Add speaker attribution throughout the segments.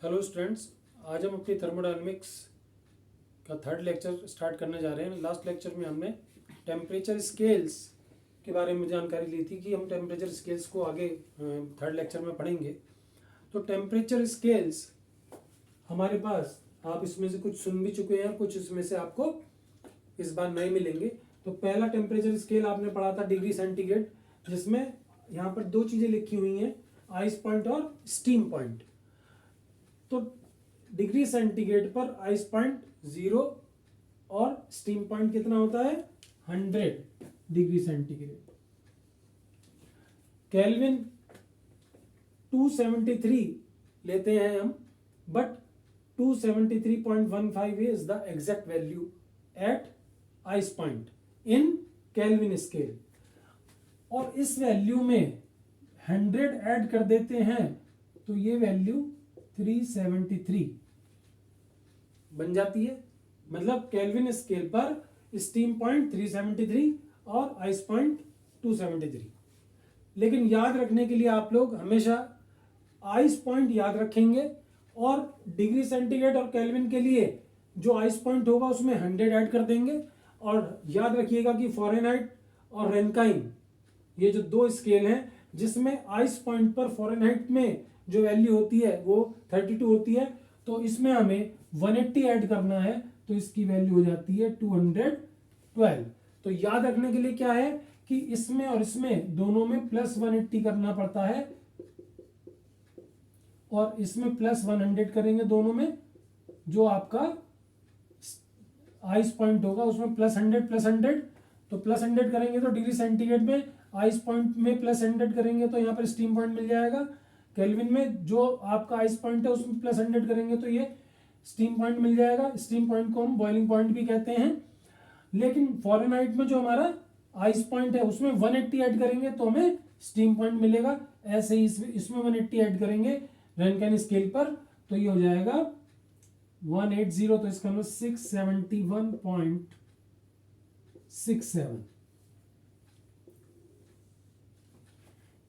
Speaker 1: Hello students, आज हम अपनी थर्मोडायनेमिक्स का थर्ड लेक्चर स्टार्ट करने जा रहे हैं। लास्ट लेक्चर में हमने टेम्परेचर स्केल्स के बारे में जानकारी ली थी कि हम टेम्परेचर स्केल्स को आगे थर्ड लेक्चर में पढ़ेंगे। तो टेम्परेचर स्केल्स हमारे पास, आप इसमें से कुछ सुन भी चुके हैं, कुछ इसमें से आपको इस बार नए मिलेंगे। तो पहला टेम्परेचर स्केल आपने पढ़ा था डिग्री सेंटीग्रेड, जिसमें यहाँ पर दो चीज़ें लिखी हुई हैं, आइस पॉइंट और स्टीम पॉइंट। तो डिग्री सेंटीग्रेड पर आइस पॉइंट 0 और स्टीम पॉइंट कितना होता है 100 डिग्री सेंटीग्रेड। केल्विन 273 लेते हैं हम, but 273.15 is the exact value at ice point in Kelvin scale. और इस वैल्यू में 100 ऐड कर देते हैं तो ये वैल्यू 373 बन जाती है। मतलब केल्विन स्केल पर स्टीम पॉइंट 373 और आइस पॉइंट 273। लेकिन याद रखने के लिए आप लोग हमेशा आइस पॉइंट याद रखेंगे, और डिग्री सेंटीग्रेड और केल्विन के लिए जो आइस पॉइंट होगा उसमें 100 ऐड कर देंगे। और याद रखिएगा कि फ़ारेनहाइट और रेनकाइन, ये जो दो स्केल हैं जिसमें आइस पॉइंट पर फ़ारेनहाइट में जो वैल्यू होती है वो 32 होती है, तो इसमें हमें 180 ऐड करना है, तो इसकी वैल्यू हो जाती है 212। तो याद रखने के लिए क्या है कि इसमें और इसमें दोनों में प्लस 180 करना पड़ता है, और इसमें प्लस 100 करेंगे दोनों में। जो आपका आइस पॉइंट होगा उसमें प्लस 100 तो प्लस 100 करेंगे तो डिग्री सेंटीग्रेड में, आइस पॉइंट में प्लस 100 करेंगे तो यहाँ पर स्टीम पॉइंट मिल जाएगा। केल्विन में जो आपका आइस पॉइंट है उसमें प्लस 100 करेंगे तो ये स्टीम पॉइंट मिल जाएगा। स्टीम पॉइंट को हम बॉइलिंग पॉइंट भी कहते हैं। लेकिन फ़ारेनहाइट में जो हमारा आइस पॉइंट है उसमें 180 ऐड करेंगे तो हमें स्टीम पॉइंट मिलेगा। ऐसे ही इसमें 180 ऐड करेंगे रेनकाइन स्केल पर, तो ये हो जाएगा 180, तो इसका मतलब 671.67।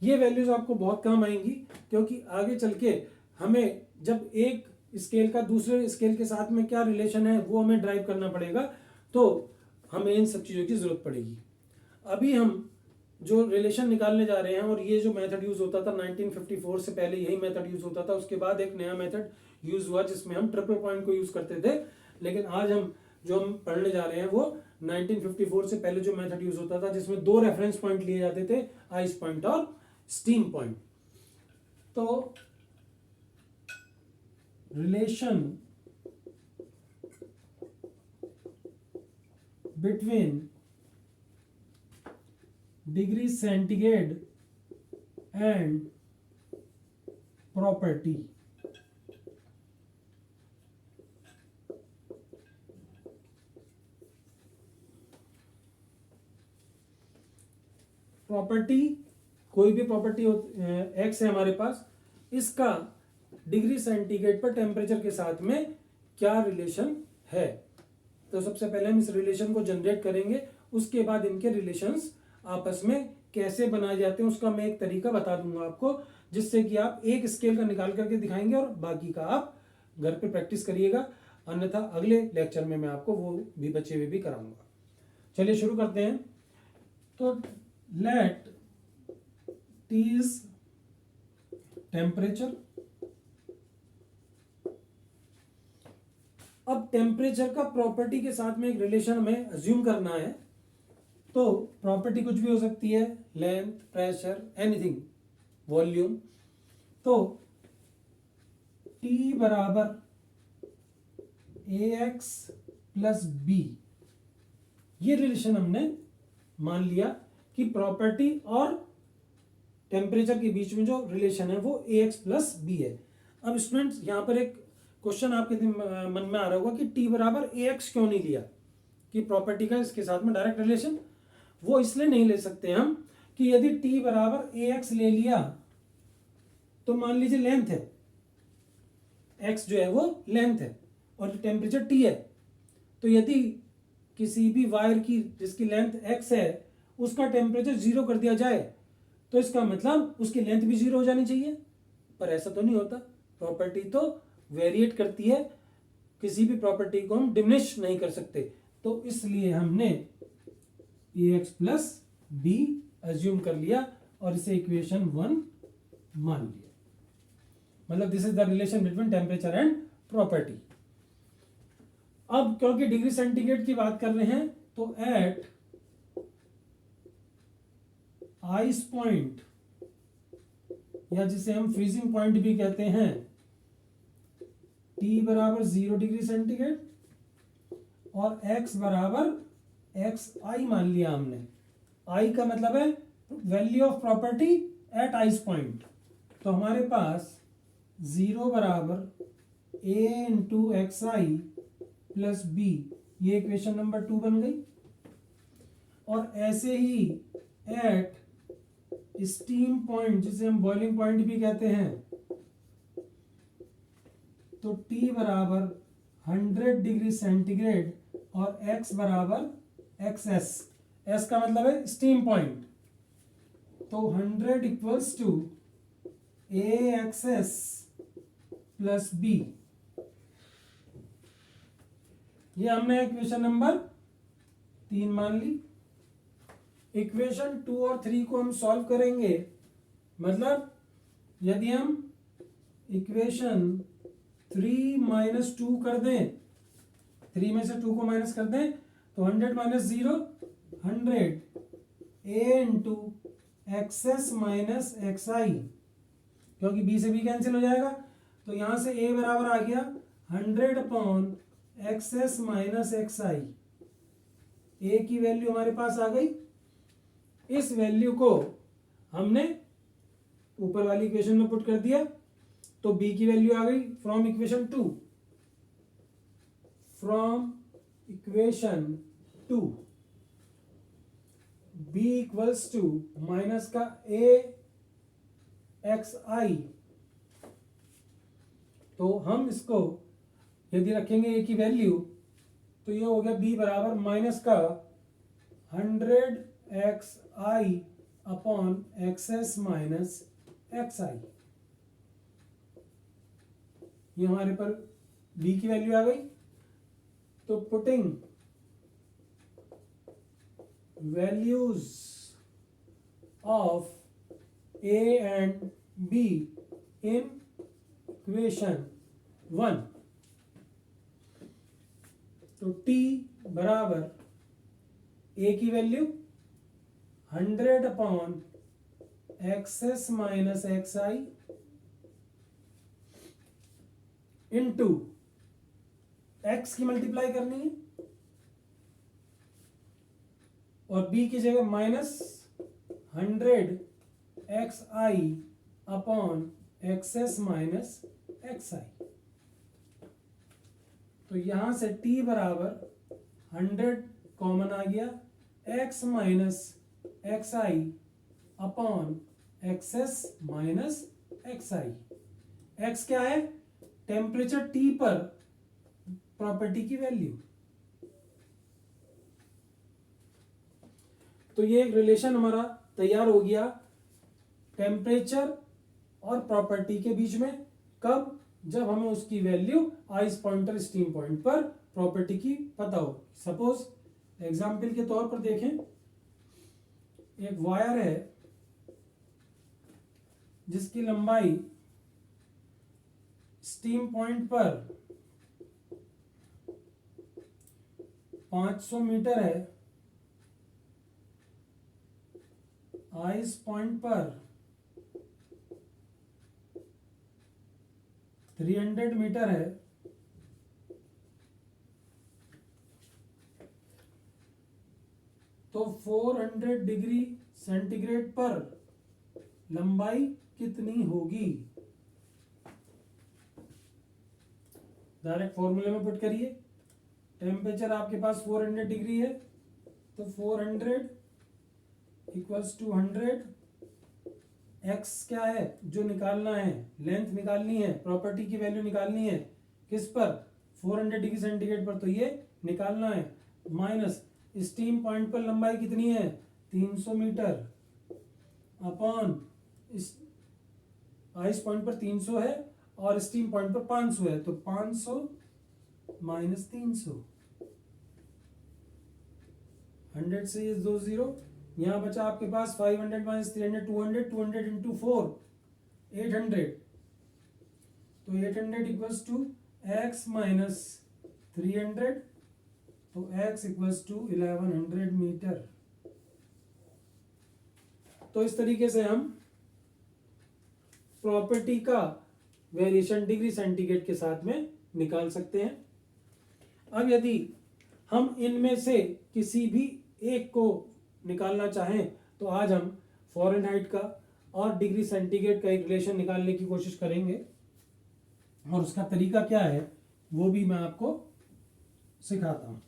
Speaker 1: ये वैल्यूज आपको बहुत काम आएंगी, क्योंकि आगे चल के हमें जब एक स्केल का दूसरे स्केल के साथ में क्या रिलेशन है वो हमें ड्राइव करना पड़ेगा, तो हमें इन सब चीज़ों की ज़रूरत पड़ेगी। अभी हम जो रिलेशन निकालने जा रहे हैं, और ये जो मेथड यूज़ होता था 1954 से पहले यही मेथड यूज़ होता था। उसके बाद एक नया मेथड यूज़ हुआ जिसमें हम ट्रिपल पॉइंट को यूज़ करते थे। लेकिन आज हम पढ़ने जा रहे हैं वो 1954 से पहले जो मेथड यूज़ होता था, जिसमें दो रेफरेंस पॉइंट लिए जाते थे, आइस पॉइंट और स्टीम पॉइंट। तो relation between degree centigrade and property. Property, कोई भी प्रॉपर्टी एक्स है हमारे पास, इसका डिग्री सेंटीग्रेड पर टेम्परेचर के साथ में क्या रिलेशन है। तो सबसे पहले हम इस रिलेशन को जनरेट करेंगे, उसके बाद इनके रिलेशंस आपस में कैसे बनाए जाते हैं उसका मैं एक तरीका बता दूंगा आपको, जिससे कि आप एक स्केल का निकाल करके दिखाएंगे और बाकी का आप घर पे प्रैक्टिस करिएगा। अन्यथा अगले लेक्चर में मैं आपको वो भी बचे हुए भी कराऊंगा। चलिए शुरू करते हैं। तो लेट टी इज टेम्परेचर। अब टेम्परेचर का प्रॉपर्टी के साथ में एक रिलेशन हमें अज्यूम करना है। तो प्रॉपर्टी कुछ भी हो सकती है, लेंथ, प्रेशर, एनीथिंग, वॉल्यूम। तो T बराबर AX प्लस B, ये रिलेशन हमने मान लिया कि प्रॉपर्टी और टेम्परेचर के बीच में जो रिलेशन है वो AX प्लस B है। अब स्टूडेंट्स यहाँ पर एक क्वेश्चन आपके मन में आ रहा होगा कि T बराबर AX क्यों नहीं लिया, कि प्रॉपर्टी का इसके साथ में डायरेक्ट रिलेशन। वो इसलिए नहीं ले सकते हम कि यदि T बराबर AX ले लिया तो मान लीजिए लेंथ है, X जो है वो लेंथ है और टेम्परेचर T है, तो यदि किसी भी वायर की जिसकी लेंथ X है उसका टेम्परेचर 0 कर दिया जाए तो इसका मतलब उसकी लेंथ भी 0 हो जानी चाहिए, पर ऐसा तो नहीं होता। प्रॉपर्टी तो वेरिएट करती है, किसी भी प्रॉपर्टी को हम डिमिनिश नहीं कर सकते, तो इसलिए हमने ax प्लस बी एज्यूम कर लिया और इसे इक्वेशन 1 मान लिया। मतलब this is the relation between temperature and property. अब क्योंकि डिग्री सेंटीग्रेड की बात कर रहे हैं, तो एट आइस पॉइंट, या जिसे हम फ्रीजिंग पॉइंट भी कहते हैं, T बराबर 0 डिग्री सेंटीग्रेड और x बराबर xi मान लिया हमने। I का मतलब है value of property at ice point, तो हमारे पास 0 बराबर a into X I plus B, ये इक्वेशन नंबर 2 बन गई। और ऐसे ही एट स्टीम पॉइंट, जिसे हम बॉइलिंग पॉइंट भी कहते हैं, तो T बराबर 100 डिग्री सेंटीग्रेड और x बराबर XS, S का मतलब है स्टीम पॉइंट, तो 100 equals to AXS plus B। ये हमने इक्वेशन नंबर 3 मान ली। इक्वेशन 2 और 3 को हम सॉल्व करेंगे, मतलब यदि हम इक्वेशन 3 माइनस 2 कर दें, 3 में से 2 को माइनस कर दें, तो 100 minus 0 100 a into XS minus X I, क्योंकि b से b कैंसिल हो जाएगा, तो यहां से a बराबर आ गया 100 upon XS minus X I. a की वैल्यू हमारे पास आ गई। इस वैल्यू को हमने ऊपर वाली इक्वेशन में पुट कर दिया, तो b की वैल्यू आ गई from equation 2, from equation 2 b equals to minus का a एक्स आई, तो हम इसको यदि रखेंगे a की वैल्यू, तो ये हो गया b बराबर माइनस का 100 X I upon XS minus X I. ये हमारे पर b की वैल्यू आ गई। तो putting values of a and b in equation 1, तो t बराबर a की वैल्यू 100 upon XS minus X I into x की मल्टीप्लाई करनी है, और b की जगह minus 100 X I upon XS minus X I. तो यहां से t बराबर 100 कॉमन आ गया, x minus X I upon XS minus X I. x क्या है? टेम्परेचर T पर प्रॉपर्टी की वैल्यू। तो ये एक रिलेशन हमारा तैयार हो गया टेम्परेचर और प्रॉपर्टी के बीच में। कब? जब हमें उसकी वैल्यू आइस पॉइंट और स्टीम पॉइंट पर प्रॉपर्टी की पता हो। सपोज एग्जाम्पल के तौर पर देखें, एक वायर है जिसकी लंबाई स्टीम पॉइंट पर 500 मीटर है, आइस पॉइंट पर 300 मीटर है, तो 400 डिग्री सेंटीग्रेड पर लंबाई कितनी होगी? डायरेक्ट फॉर्मूले में पुट करिए। टेम्परेचर आपके पास 400 डिग्री है, तो 400 इक्वल्स टू 100। एक्स क्या है जो निकालना है? लेंथ निकालनी है, प्रॉपर्टी की वैल्यू निकालनी है। किस पर? 400 डिग्री सेंटीग्रेड पर, तो ये निकालना है। माइनस स्टीम पॉइंट पर लंबाई कितनी है? 300 मीटर अपॉन आइस पॉइंट पर 300 है और स्टीम पॉइंट पर 500 है, तो 500 माइनस 300, 100 से ये 2 0, यहाँ बचा आपके पास 500 माइनस 300 200, 200 इंटू 4 800, तो 800 इक्वल्स टू x माइनस 300, तो x इक्वल्स टू 1100 मीटर। तो इस तरीके से हम प्रॉपर्टी का वेरिएशन डिग्री सेंटीग्रेड के साथ में निकाल सकते हैं। अब यदि हम इनमें से किसी भी एक को निकालना चाहें तो आज हम फ़ारेनहाइट का और डिग्री सेंटीग्रेड का एक रिलेशन निकालने की कोशिश करेंगे, और उसका तरीका क्या है वो भी मैं आपको सिखाता हूं।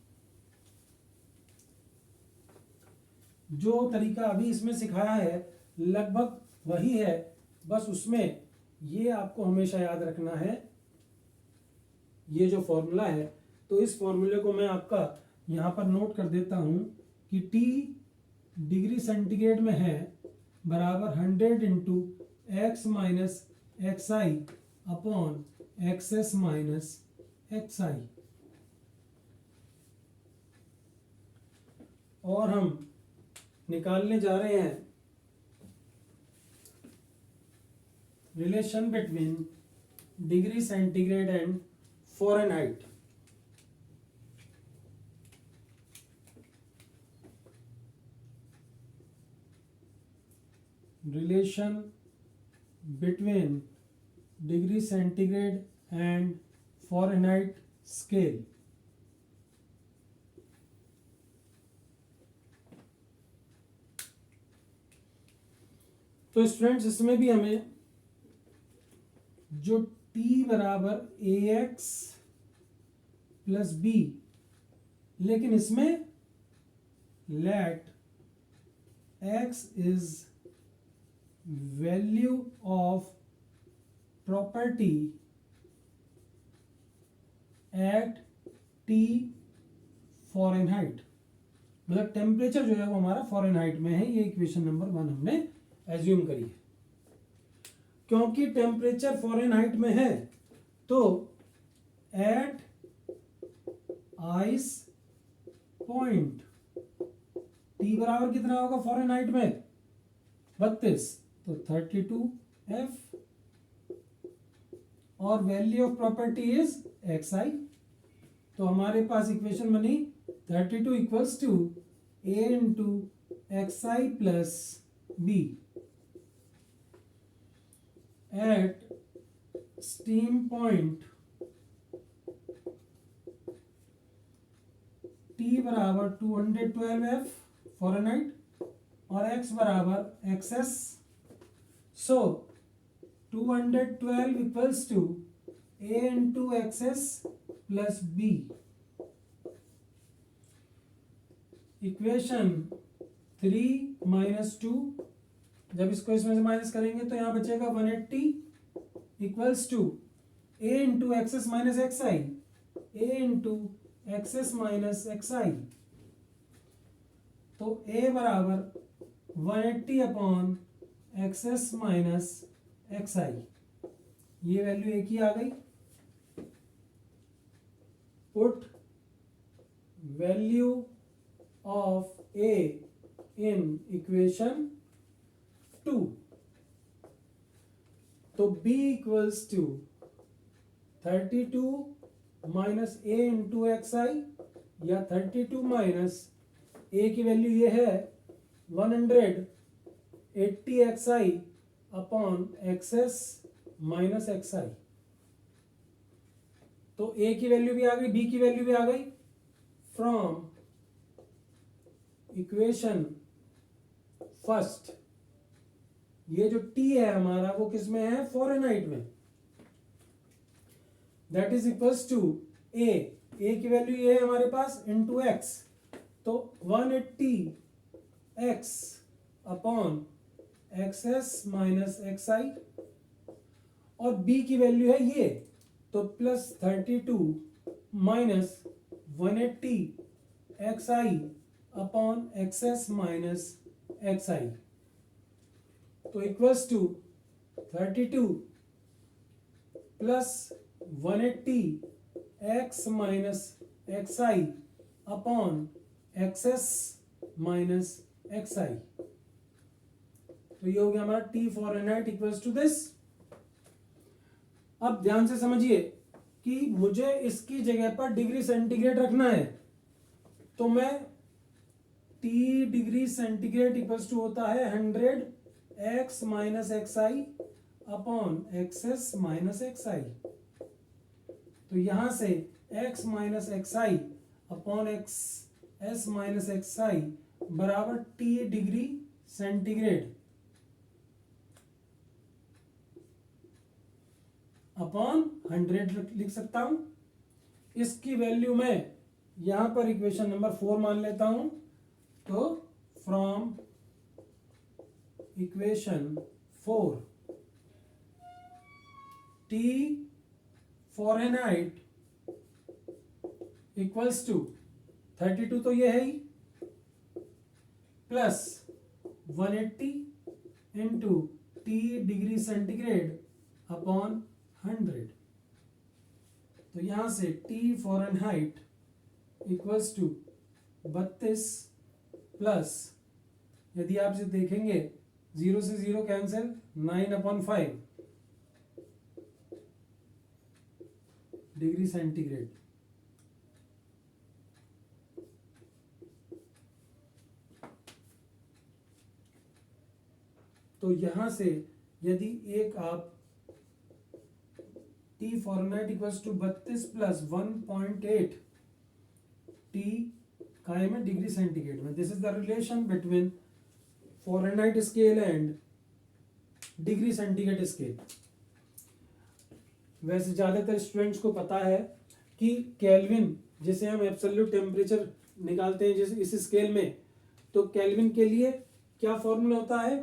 Speaker 1: जो तरीका अभी इसमें सिखाया है लगभग वही है, बस उसमें ये आपको हमेशा याद रखना है, ये जो फॉर्मूला है, तो इस फॉर्मूले को मैं आपका यहाँ पर नोट कर देता हूँ कि T डिग्री सेंटीग्रेड में है बराबर 100 into x minus X I upon x minus X आई। और हम निकालने जा रहे हैं relation between degree centigrade and Fahrenheit. Relation between degree centigrade and Fahrenheit scale. तो स्टूडेंट्स इसमें भी हमें जो T बराबर AX प्लस B, लेकिन इसमें let X is value of property at T Fahrenheit, मतलब टेम्परेचर जो है वो हमारा फ़ारेनहाइट में है। ये इक्वेशन नंबर 1 हमने एज्यूम करी है। क्योंकि टेम्परेचर फ़ारेनहाइट में है तो एट आइस पॉइंट T बराबर कितना होगा फ़ारेनहाइट में 32, तो 32F, और value of property is XI। तो हमारे पास इक्वेशन बनी 32 equals to A into XI plus B at steam point T बराबर 212F फ़ारेनहाइट और x बराबर XS। So 212 equals to A into XS plus B। Equation 3 minus 2, जब इसको इसमें से माइनस करेंगे तो यहाँ बचेगा 180 equals to A into XS minus XI, A into XS minus XI। तो A बराबर 180 अपॉन XS माइनस XI, ये वैल्यू एक ही आ गई। Put value of A in equation 2, तो B equals to 32 minus A into XI, या 32 minus A की वैल्यू ये है 180 XI upon XS minus XI। तो A की वैल्यू भी आ गई, B की वैल्यू भी आ गई। फ्रॉम इक्वेशन फर्स्ट, ये जो T है हमारा वो किस में है फ़ारेनहाइट में, that is equals to A की वैल्यू ये है हमारे पास इंटू X, तो 180x upon XS minus XI, और B की वैल्यू है ये, तो plus 32 minus 180xi upon XS minus XI, तो equals to 32 plus 180 X minus X I upon XS minus X I. तो ये हो गया हमारा T Fahrenheit equals to this. अब ध्यान से समझिए कि मुझे इसकी जगह पर डिग्री सेंटीग्रेड रखना है, तो मैं T degree centigrade equals to होता है 100 X minus X I upon XS minus X I. तो यहां से x minus X I upon X S minus X I बराबर टी डिग्री सेंटीग्रेड अपॉन 100 लिख सकता हूं। इसकी वैल्यू मैं यहां पर इक्वेशन नंबर 4 मान लेता हूं। तो from equation 4 T Fahrenheit equals to 32 तो ये है ही, plus 180 into T degree centigrade upon 100। तो यहां से T Fahrenheit equals to 32 plus, यदि आप इसे देखेंगे 0 से 0 कैंसिल, 9/5 डिग्री सेंटीग्रेड। तो यहां से यदि एक आप T Fahrenheit equals to 32 plus 1.8 T काय में डिग्री सेंटीग्रेड में, this is the relation between Fahrenheit scale and degree centigrade scale. वैसे ज्यादातर स्टूडेंट्स को पता है कि केल्विन, जिसे हम एब्सोल्यूट टेम्परेचर निकालते हैं जैसे इस स्केल में, तो केल्विन के लिए क्या फॉर्मूला होता है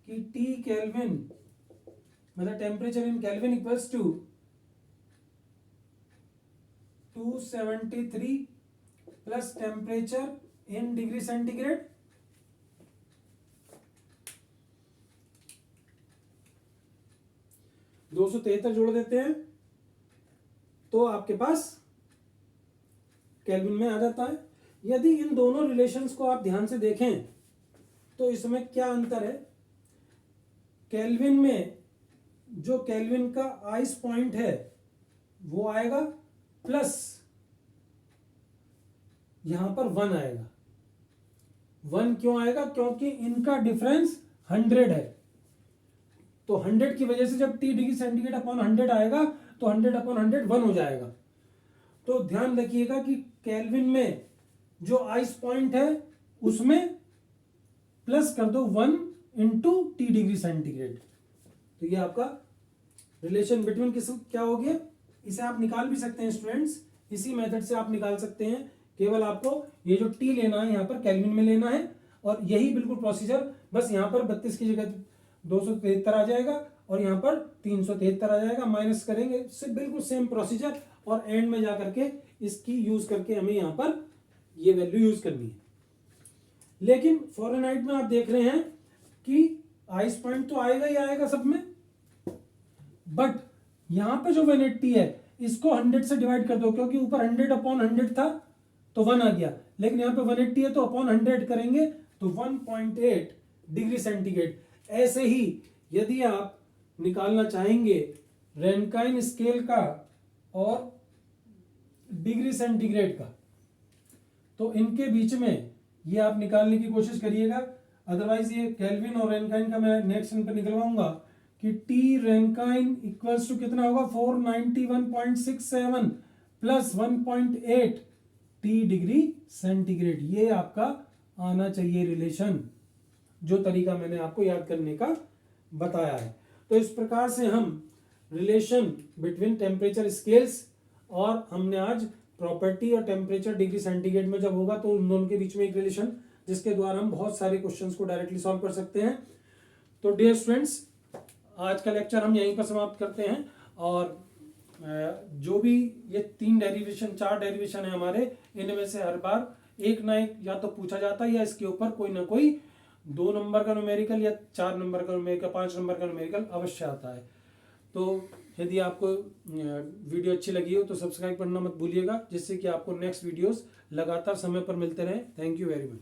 Speaker 1: कि टी केल्विन मतलब temperature in kelvin equals to 273 plus temperature in degree centigrade. दो 273 जोड़ देते हैं तो आपके पास केल्विन में आ जाता है। यदि इन दोनों रिलेशंस को आप ध्यान से देखें तो इसमें क्या अंतर है, केल्विन में जो केल्विन का आइस पॉइंट है वो आएगा प्लस यहां पर 1 आएगा। 1 क्यों आएगा, क्योंकि इनका डिफरेंस 100 है। तो 100 की वजह से जब टी डिग्री सेंटीग्रेड अपॉन 100 आएगा तो 100/100 1 हो जाएगा। तो ध्यान रखिएगा कि केल्विन में जो आइस पॉइंट है उसमें प्लस कर दो 1 इंटू टी डिग्री सेंटीग्रेड। तो ये आपका रिलेशन बिटवीन किस क्या हो गया। इसे आप निकाल भी सकते हैं स्टूडेंट्स, इसी मेथड से आप निकाल सकते हैं। केवल आपको ये जो टी लेना है यहाँ पर केल्विन में लेना है और यही बिल्कुल प्रोसीजर, बस यहाँ पर 32 की जगह 273 आ जाएगा और यहाँ पर 373 आ जाएगा, माइनस करेंगे, सिर्फ बिल्कुल सेम प्रोसीजर और एंड में जाकर के इसकी यूज करके हमें यहाँ पर ये वैल्यू यूज करनी है। लेकिन फॉरेनहाइट में आप देख रहे हैं कि आइस पॉइंट तो आएगा ही आएगा सब में, बट यहां पे जो 180 है इसको 100 से डिवाइड कर दो, क्योंकि ऊपर 100/100 था तो 1 आ गया, लेकिन यहां पे 180 है तो अपॉन 100 करेंगे तो 1.8 डिग्री सेंटीग्रेड। ऐसे ही यदि आप निकालना चाहेंगे रैंकाइन स्केल का और डिग्री सेंटीग्रेड का, तो इनके बीच में ये आप निकालने की कोशिश करिएगा। अदरवाइज ये केल्विन और रैंकाइन का मैं नेक्स्ट पर निकलवाऊंगा कि टी रैंकाइन इक्वल्स टू कितना होगा 491.67 प्लस 1.8 टी डिग्री सेंटीग्रेड। ये आपका आना चाहिए रिलेशन, जो तरीका मैंने आपको याद करने का बताया है। तो इस प्रकार से हम रिलेशन बिटवीन टेम्परेचर स्केल्स, और हमने आज प्रॉपर्टी और टेम्परेचर डिग्री सेंटीग्रेड में जब होगा तो उन दोनों के बीच में एक रिलेशन, जिसके द्वारा हम बहुत सारे क्वेश्चंस को डायरेक्टली सॉल्व कर सकते हैं। तो डियर स्टूडेंट्स, आज का लेक्चर हम यहीं पर समाप्त करते हैं। और जो भी ये 3 डेरिवेशन 4 डेरिवेशन है हमारे, इनमें से हर बार एक ना एक या तो पूछा जाता है या इसके ऊपर कोई ना कोई 2 नंबर का न्यूमेरिकल या 4 नंबर का न्यूमेरिकल 5 नंबर का न्यूमेरिकल अवश्य आता है। तो यदि आपको वीडियो अच्छी लगी हो तो सब्सक्राइब करना मत भूलिएगा, जिससे कि आपको नेक्स्ट वीडियोस लगातार समय पर मिलते रहें। Thank you very much.